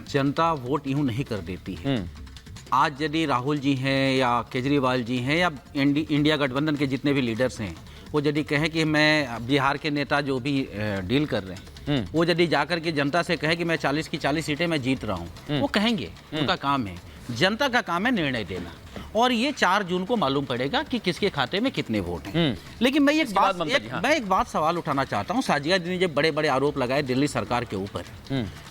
जनता vote यूं नहीं कर देती है। आज यदि राहुल जी हैं या केजरीवाल जी हैं या इंडिया गठबंधन के जितने भी लीडर्स हैं, वो यदि कहें कि मैं बिहार के नेता जो भी डील कर रहे हैं, वो यदि जाकर के जनता से कहे कि मैं 40 की 40 सीटें मैं जीत रहा हूँ, वो कहेंगे, उनका काम है। जनता का काम है निर्णय देना, और ये 4 जून को मालूम पड़ेगा कि किसके खाते में कितने वोट हैं। लेकिन मैं एक बात सवाल उठाना चाहता हूँ। साजिया जी ने जब बड़े बड़े आरोप लगाए दिल्ली सरकार के ऊपर,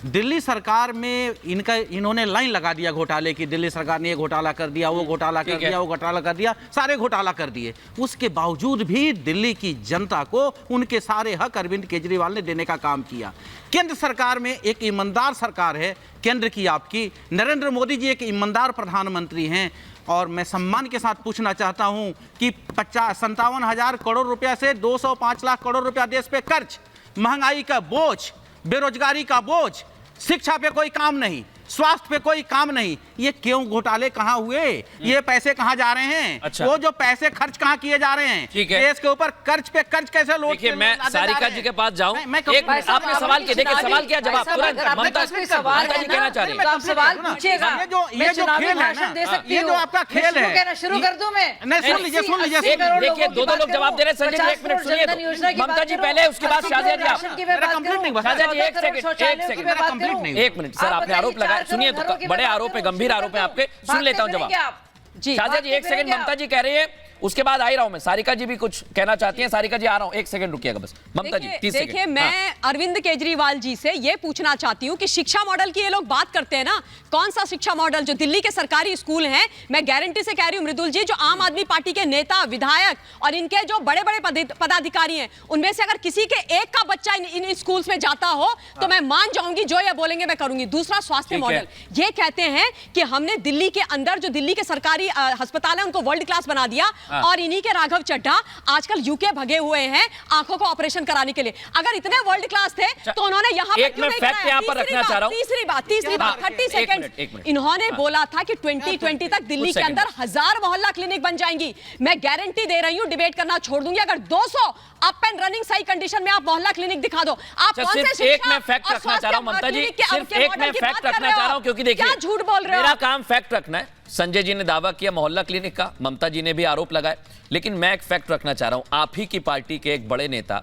दिल्ली सरकार में इन्होंने लाइन लगा दिया घोटाले की, दिल्ली सरकार ने ये घोटाला कर दिया, वो घोटाला कर दिया, वो घोटाला कर दिया, सारे घोटाला कर दिए। उसके बावजूद भी दिल्ली की जनता को उनके सारे हक अरविंद केजरीवाल ने देने का काम किया। केंद्र सरकार में एक ईमानदार सरकार है, केंद्र की आपकी, नरेंद्र मोदी जी एक ईमानदार प्रधानमंत्री हैं, और मैं सम्मान के साथ पूछना चाहता हूं कि 57,000 करोड़ रुपया से 205 लाख करोड़ रुपया देश पे खर्च, महंगाई का बोझ, बेरोजगारी का बोझ, शिक्षा पे कोई काम नहीं, स्वास्थ्य पे कोई काम नहीं, ये क्यों घोटाले कहाँ हुए? ये पैसे कहाँ जा रहे हैं? अच्छा। वो जो पैसे खर्च कहाँ किए जा रहे हैं? देश के ऊपर कर्ज पे कर्ज कैसे लोग? देखिए, मैं सारिका जी के पास जाऊं। आपने सवाल किया, देखिए सवाल किया, जवाब तुरंत ममता जी कहना चाह रही है। सवाल पूछिएगा, ये जो खेल है ना, ये जो आपका खेल है, शुरू कर दूं मैं? नहीं, सुन लीजिए। देखिए, दो लोग जवाब दे रहे हैं। संजय जी 1 मिनट सुनिए तो। ममता जी पहले, उसके बाद शाजिया जी आप। शाजिया जी 1 सेकंड, 1 मिनट। सर आपने आरोप लगाया, सुनिए तो, बड़े आरोप है, गंभीर आरोप है आपके, सुन लेता हूं जवाब। शाजिया जी 1 सेकंड, ममता जी कह रही है, उसके बाद आ ही रहा हूं मैं। सारिका जी भी कुछ कहना चाहती हैं। सारिका जी आ रहा हूं, 1 सेकंड रुकिएगा बस। ममता जी 30 सेकंड। देखिए, मैं अरविंद केजरीवाल जी से ये पूछना चाहती हूँ कि शिक्षा मॉडल की ये लोग बात करते हैं ना, कौन सा शिक्षा मॉडल? जो दिल्ली के सरकारी स्कूल हैं, मैं गारंटी से कह रही हूँ मृदुल जी, जो आम आदमी पार्टी के नेता, विधायक और इनके जो बड़े बड़े पदाधिकारी हैं, उनमें से अगर किसी के एक का बच्चा इन स्कूल्स में जाता हो तो मैं मान जाऊंगी, जो ये बोलेंगे मैं करूंगी। दूसरा, स्वास्थ्य मॉडल, ये कहते हैं कि हमने दिल्ली के अंदर जो दिल्ली के सरकारी अस्पताल है उनको वर्ल्ड क्लास बना दिया, और इन्हीं के राघव चड्ढा आजकल यूके भगे हुए हैं आंखों को ऑपरेशन कराने के लिए। अगर इतने वर्ल्ड क्लास थे तो उन्होंने यहाँ पर क्यों नहीं कराया? तीसरी बात 30 सेकंड, इन्होंने बोला था कि 2020 तक दिल्ली के अंदर 1000 मोहल्ला क्लिनिक बन जाएंगी। मैं गारंटी दे रही हूँ, डिबेट करना छोड़ दूंगी, अगर 200 अप एंड रनिंग सही कंडीशन में आप मोहल्ला क्लिनिक दिखा दो। आप कौन से एक मैं फैक्ट रखना चाह रहा हूं ममता जी, सिर्फ एक मैं फैक्ट रखना चाह रहा हूं, क्योंकि देखिए, क्या झूठ बोल रहे हो? मेरा काम फैक्ट रखना है। संजय जी ने दावा किया मोहल्ला क्लिनिक का, ममता जी ने भी आरोप लगाए, लेकिन मैं एक फैक्ट रखना चाह रहा हूं। आप ही की पार्टी के एक बड़े नेता,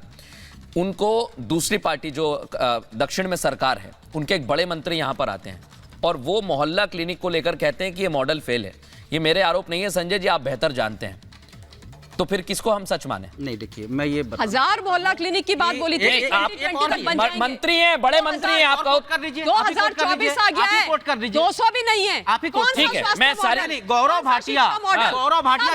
उनको दूसरी पार्टी जो दक्षिण में सरकार है, उनके एक बड़े मंत्री यहां पर आते हैं और वो मोहल्ला क्लिनिक को लेकर कहते हैं कि ये मॉडल फेल है। ये मेरे आरोप नहीं है संजय जी, आप बेहतर जानते हैं, तो फिर किसको हम सच माने? नहीं, देखिए, मैं ये 1000 मोहल्ला क्लिनिक की बात बोली थी। मंत्री हैं, बड़े मंत्री हैं, आप कहो 2024 आ गया है, 200 भी नहीं है। आप ही को ठीक है, मैं सारे गौरव भाटिया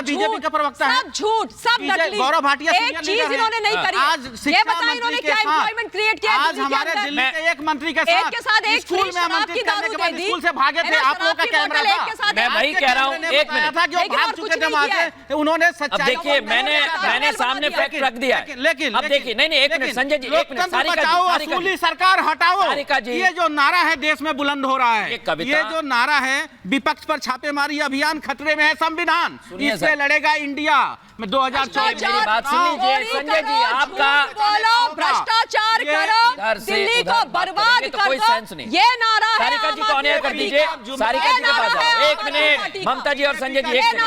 बीजेपी का प्रवक्ता है, सब झूठ, सब नकली। गौरव भाटिया एक चीज इन्होंने नहीं करी। आज ये बताएं इन्होंने क्या एम्प्लॉयमेंट क्रिएट किया? आज हमारे दिल्ली के एक मंत्री के साथ एक स्कूल में आमंत्रित करने के बाद स्कूल से भागे थे, आप लोगों का कैमरा था। मैं वही कह रहा हूं, एक मिनट था कि वो भाग चुके थे वहां से, उन्होंने सच्चाई। देखिए, मैंने सामने फैक्ट रख दिया है। लेकिन अब देखिए, नहीं 1 मिनट संजय जी, 1 मिनट। असली सरकार हटाओ, ये जो नारा है देश में बुलंद हो रहा है, ये जो नारा है विपक्ष पर छापेमारी अभियान, खतरे में है संविधान, इससे लड़ेगा इंडिया में 2024। मेरी बात सुन लीजिए संजय जी, आपका बोलो भ्रष्टाचार करो, दिल्ली को बर्बाद कर कोई सेंस नहीं। ये नारा है। सारिका जी को ऑनर कर दीजिए, सारिका जी के पास जाओ। 1 मिनट, ममता जी और संजय जी 1 सेकंड,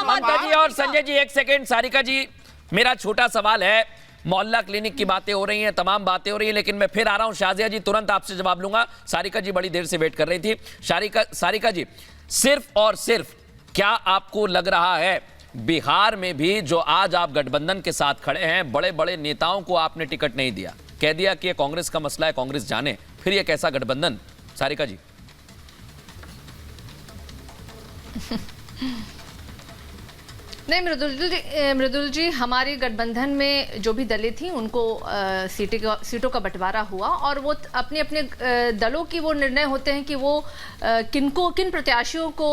ममता जी और संजय जी 1 सेकंड। सारिका जी, मेरा छोटा सवाल है, मोहल्ला क्लिनिक की बातें हो रही हैं, तमाम बातें हो रही हैं, लेकिन मैं फिर आ रहा हूं। शाजिया जी तुरंत आपसे जवाब लूंगा। सारिका जी बड़ी देर से वेट कर रही थी। सारिका जी, सिर्फ और सिर्फ क्या आपको लग रहा है बिहार में भी जो आज आप गठबंधन के साथ खड़े हैं, बड़े बड़े नेताओं को आपने टिकट नहीं दिया, कह दिया कि ये कांग्रेस का मसला है, कांग्रेस जाने, फिर ये कैसा गठबंधन? सारिका जी। नहीं मृदुल जी, हमारी गठबंधन में जो भी दलें थी उनको सीटों का बंटवारा हुआ, और वो अपने अपने दलों की वो निर्णय होते हैं कि वो किन प्रत्याशियों को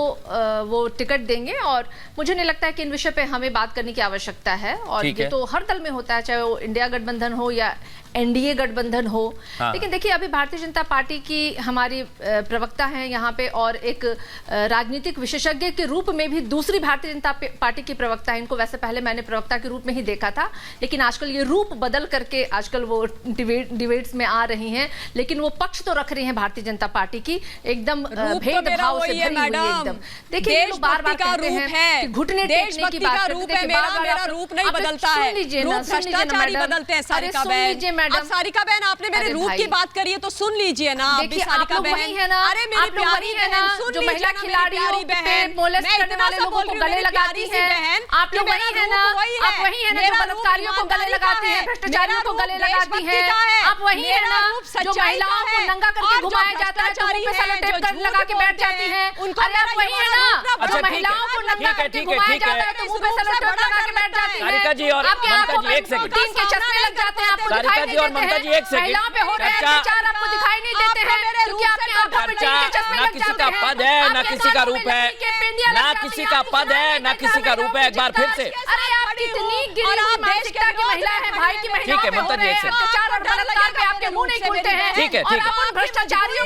वो टिकट देंगे, और मुझे नहीं लगता है कि इन विषय पे हमें बात करने की आवश्यकता है। और ये तो हर दल में होता है, चाहे वो इंडिया गठबंधन हो या एनडीए गठबंधन हो। लेकिन देखिए अभी भारतीय जनता पार्टी की हमारी प्रवक्ता हैं यहाँ पे और एक राजनीतिक विशेषज्ञ के रूप में भी दूसरी भारतीय जनता पार्टी की प्रवक्ता है। इनको वैसे पहले मैंने प्रवक्ता के रूप में ही देखा था, लेकिन आजकल ये रूप बदल करके आजकल वो डिबेट्स में आ रही हैं, लेकिन वो पक्ष तो रख रही हैं भारतीय जनता पार्टी की, एकदम भेदभाव से भरी हुई एकदम। देखिए लोग बार-बार कहते हैं कि घुटने टेकने की बात करते हैं, मेरा रूप नहीं बदलता है, भ्रष्टाचारी बदलते हैं। सारिका बहन, अब सारिका बहन आपने मेरे रूप की बात करी है तो सुन लीजिए ना। देखिए आप लोग वही है ना, अरे मेरी प्यारी बहन, सुन जो लीजिए महिला ना, खिलाड़ियों पे मोलेस्ट करने वाले लोगों को गले लगाती हैं, आप लोग वही है ना, आप वही है ना जो बलात्कारियों को गले लगाती हैं, भ्रष्टाचारियों को गले लगाती हैं, आप वही है ना जो महिलाओं को नंगा करके घुमाया जाता है तो मुंह पे सेलो टेप कर लगा के बैठ जाती हैं। अरे आप वही है ना जो महिलाओं को नंगा करके घुमाया जाता है तो मुंह पे सेलो टेप लगा के बैठ जाती हैं। सारिका जी और ममता जी एक सेकंड, तीन के चश्मे लग जाते हैं, आपको सारिका जी और ममता जी एक सेकंड, महिलाओं पे हो रहे अत्याचार आपको दिखाई नहीं देते हैं क्योंकि आपके आंखों पे टीन के चश्मे ना लग किसी जाते का हैं, पद है ना आपके किसी का कानों रूप में है, लकड़ी के पेंडियां ना लग जाती किसी हैं, का आप पद है ना किसी का रूप है। एक बार फिर से, अरे आप कितनी गिरी हुई मानसिकता की महिला है भाई, की महिलाओं पे हो रहे हैं अत्याचार और बलात्कार पे आपके मुंह नहीं खुलते हैं। ठीक है, ठीक है। और आप भ्रष्टाचारियों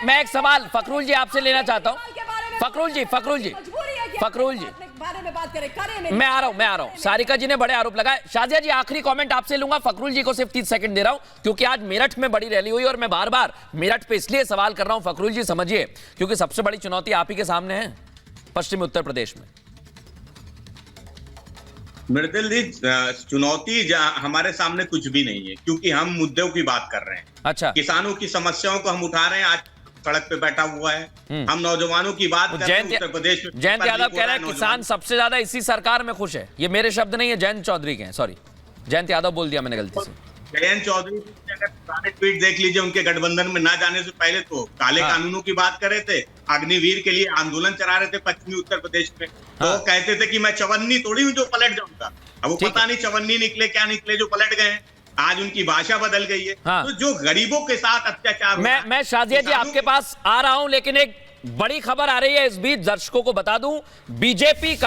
मैं एक सवाल फखरुल जी आपसे लेना चाहता हूँ। फखरुल जी मैं आ रहा हूं। सारिका जी ने बड़े आरोप लगाए। शाजिया जी आखिरी कमेंट आपसे लूंगा, फखरुल जी को सिर्फ 30 सेकंड दे रहा हूं क्योंकि आज मेरठ में बड़ी रैली हुई और मैं बार बार मेरठ पे इसलिए सवाल कर रहा हूं। फखरुल जी समझिए, क्योंकि सबसे बड़ी चुनौती आप ही के सामने है पश्चिमी उत्तर प्रदेश में। मृदुल जी, चुनौती हमारे सामने कुछ भी नहीं है क्योंकि हम मुद्दों की बात कर रहे हैं। अच्छा, किसानों की समस्याओं को हम उठा रहे हैं, आज सड़क पे बैठा हुआ है। हम नौजवानों की बात कर रहे हैं, उत्तर प्रदेश में जयंत यादव कह रहे हैं किसान सबसे ज्यादा इसी सरकार में खुश है। ये मेरे शब्द नहीं है, जयंत चौधरी के हैं। सॉरी, जयंत यादव बोल दिया मैंने गलती से। जयंत चौधरी अगर पुराने ट्वीट देख लीजिए, उनके गठबंधन में ना जाने से पहले तो काले कानूनों की बात कर रहे थे, अग्निवीर के लिए आंदोलन चला रहे थे पश्चिमी उत्तर प्रदेश में। तो वो कहते थे कि मैं चवन्नी तोड़ी हूँ जो पलट जाऊंगा। अब वो पता नहीं चवन्नी निकले क्या निकले जो पलट गए हैं। आज उनकी भाषा बदल गई है। तो जो गरीबों के साथ अत्याचार, मैं शाजिया जी आपके पास आ रहा हूं, लेकिन एक बड़ी खबर आ रही है इस बीच, दर्शकों को बता दूं, बीजेपी का